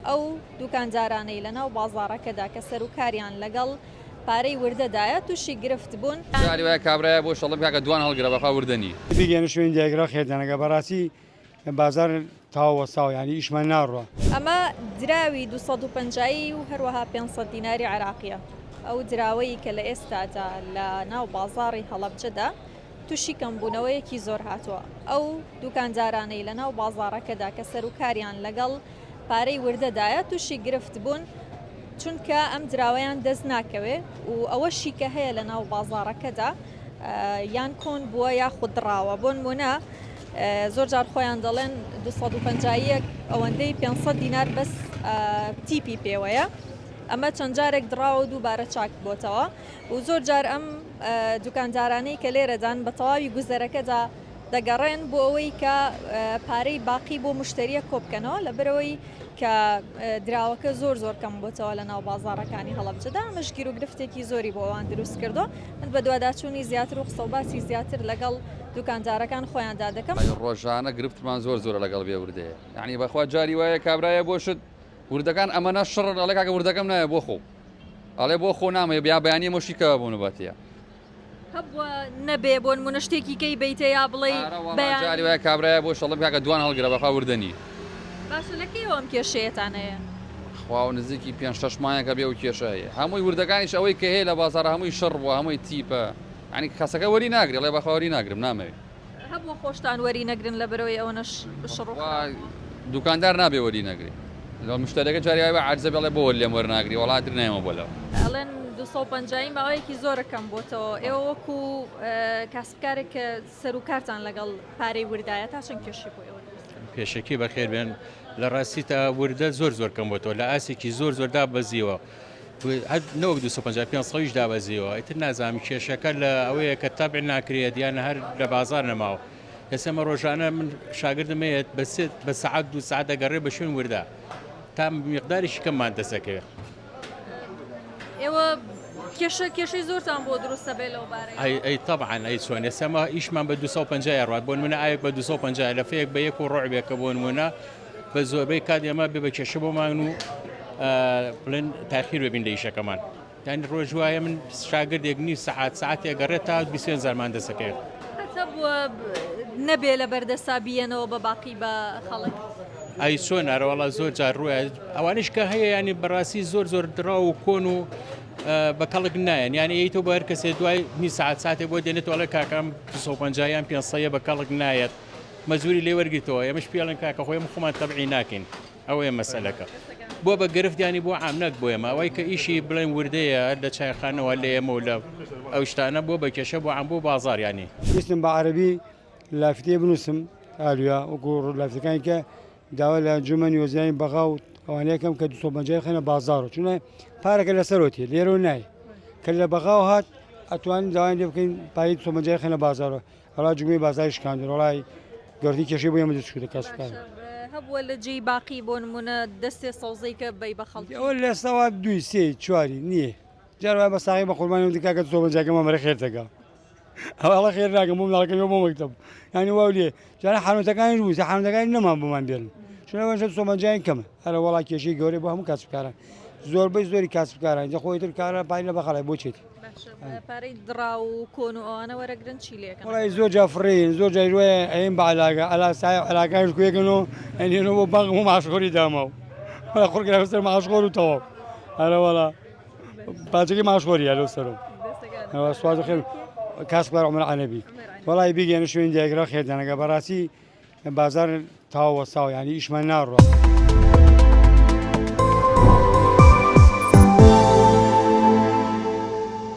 ئەو دوکانجارانەی لەناو بازاڕەکەدا کە سەرکاریان لەگەڵ پارەی وردەدایە تووشی گرفت بوون. جاری وایە کابرایە بۆ شەڵم کاکە دوان هەڵگرە بەخوا وردەنی بیگەنە شوێن دیاگرا خێردانەکە بەڕاستی بازار تاوەساو ینی ئیشمان ناڕوە. ئەمە دراوی 250 و هەروەها 500 دیناری عراقیە. ئەو دراوەی کە لە ئێستادا لە ناو بازاڕی هەڵەبجەدا تووشی کەمبوونەوەیەکی زۆر هاتووە. ئەو دوکانجارانەی لە ناو بازاڕەکەدا کە سەرکاریان لەگەڵ پارەی وردەدایە تووشی گرفت بوون چونکە ئەم دراوەیان دەست ناکەوێ و ئەوەشی کە هەیە لە ناو بازاڕەکەدا یان کۆن بووە یا خودڕاوە. بۆ نمونە زۆر جار خۆیان دەڵێن 250 ئەوەندەی 500 دینار بەس تیپی پێوەیە. ئەمە چەند جارێک دراوە دووبارە چاک بۆتەوە و زۆر جار ئەم دوکاندارانەی کە لێرەدان بە تەواوی گوزەرەکەدا دەگەڕێن بۆ ئەوەی کە پارەی باقی بۆ مشتریە کۆبکەنەوە لەبەرەوەی کە دراوەکە زۆر کەم بۆتەوە لە ناو بازاڕەکانی هەڵەبجەدا. مشگیر و گرفتێکی زۆری بۆ ئەوان دروست کردو. من بە دوواداچوونی زیاتر و قسە و باسی زیاتر لەگەڵ دوکاندارەکان خۆیاندا دەکەم. ڕۆژانە گرفتمان زۆر لەگەڵ بێ وردەیە یعنی بەخوا جاری وایە کابرایە بۆشت وردەکان ئەمەە شڕ ئەڵێ کاکە وردەکەم نایە بۆ خۆ ئەڵێ بۆ خۆ نامەیە بیا بەیانی مۆشیکەوە بوون باتە هەبووە نەبێ بۆ نمونە شتێکی کەی بیتە یا بڵێ جاری وایە کابرایە بۆ شەڵم کاکە دوان هەڵگرە بەخوا وردەنی. باشە لەکەیەوە ئەم کێشەیەتانەیە؟ خوا و نزیکی 5-6 مایەکە بێ و کێشەیە هەمووی وردەکانیش ئەوەی کە هەیە لە بازارە هەمووی شڕ بووە هەمووی تیپە ینی کەسەکە وەری ناگری لێ بەخوا وەری ناگرم نامەوێت. هەبوو خۆشتان وەری نەگرن لە بەرەوەی ئەوەنەش بشڕ دوکاندار نابێ وەری نەگری لە مشتەکە جاری بە عجزە بڵێ بۆ لێم وەرناگری وڵاتر نایمە بۆلەوە. ئەڵێن 250 ماوەیەکی زۆرەکەم بۆتەوە. ئێوە وەکو کاسبکارێک کە سەرکارتان لەگەڵ پارەی وردایە تا چەند کێشی بۆ ئێوە؟ پێشەکی بەخێر بێن لە ڕاستی تا وردە زۆر کەم بۆتەوە لە ئاسێکی زۆر دابەزیەوە نەوە 250 دابەزیەوە ئیتر نازانم کێشەکە لە ئەوەیە کە تابع ناکرێت یانە هەر لە بازار نەماوە. ئێسمە ڕۆژانە من شاگردمەیەت بە سعات 2 ساعت دەگەڕێ بە شوێن وردە تا میقداریشی کەممان دەسەکەوێت. ئێوە کێشەی زۆرتان بۆ دروستە بێ لەو بارەی؟ ئەی طبعاً ئەی چۆن ئێسمە ئیشمان بە 250 ڕات بۆ نمونە ئاەک بە 250 لە فەیەک بە 1 ڕۆعبێکە بۆ نمونە بە زۆربەی کات ئێمە بێ بە کێشە بۆمان و بڵێن تاخیر ببین لە ئیشەکەمان. یانی ڕۆژ وایە من شاگردێک نی ساعتێک گەڕێت تا 20 زارمان دەسەکەوێت. هەتا بووە نەبێ لە بەردەسا بیەنەوە بە باقی بە خەڵک. ئەی چۆن ئەرەوەڵا زۆر جار ڕووە ئەوانش کە هەیە ینی بەڕاستی زۆر درا و کۆن و بە کەڵک نایەن یانی ئەیتۆ بە هەر کەسێ دوای نی ساعتێ بۆ دێنێتەوە لە کاکەم 250 500 بە کەڵک نایەت مەزوری لێ وەرگیتەوە ئێمەش پێڵن کاکە خۆی خۆمان تەبعی ناکەین ئەوەیە مەسەلەکە بۆ بە گرفتیانی بۆ عامنەک بۆ ئێمە ئەوەی کە ئیشی بڵێن وردەیە لە چایخانەوە لە ئێمە و لە ئەو شتانە بۆ بە کێشە بۆ عام بۆ بازار ینی ویستم بە عەرەبی لافتەیە بنووسم ئالویا وەکو لافتەکانی کە داوا لە ئەنجومەنی وەزیرانی بەغا و ئەوانەیەکەم کە 250 خێنە بازاڕ چونە پارەکە لەسەرۆتی لێرە نایە کە لە بەغاو هات ئەتوانین داوای لێ بکەین پای 250 خێنە بازارەوە هەڵا جوگەی بازاری شکاندن وڵای گەردی کێشەی بۆ ئێمە دەستکردە کەسبکار هەبووە لە جێی باقی بۆ نمونە دەستێ سەوزەی کە بەی بە خەڵکی ئەوە لە سەوا 2 3 4 نییە جاروا بە ساغی بە قوربانی دیکە 250 مەمەرە خێرتەکە ئەوڵە خێر ناکەم بۆ مناڵەکەم بۆ مەکتەب ینی واو لێ جارە حانوتەکانی رووسە حانوتەکانی نەمان بۆمان بێن چونەوەش 250 کەمە هەرە وڵا کێشەی گەورەی بۆ هەموو کاسبکاران زۆربەی زۆری کاسبکاران جا خۆیتر کارە پای لە بەخەڵای بۆ چێتی پارەی دڕا و کۆن و ئەوانە وەرەگرن چی لێکەن وڵای زۆر جا فڕین زۆر جای ڕوێ ئەین بە علاگە ئەلا سای علاکانش کوێکەنەوە ئەنێنەوە بۆ بەغم و ماشخۆری داماو خۆرگرا سەر ماشخۆر و تەواو هەرە وڵا پاچەکەی ماشخۆریە لەو سەرم سواز خێر کاسبکار عومەر عەنەبی وڵای بیگەنە شوێن دیاگرا خێردانەکە بەڕاستی بازار تاوەساو ینی ئیشمان ناڕوە.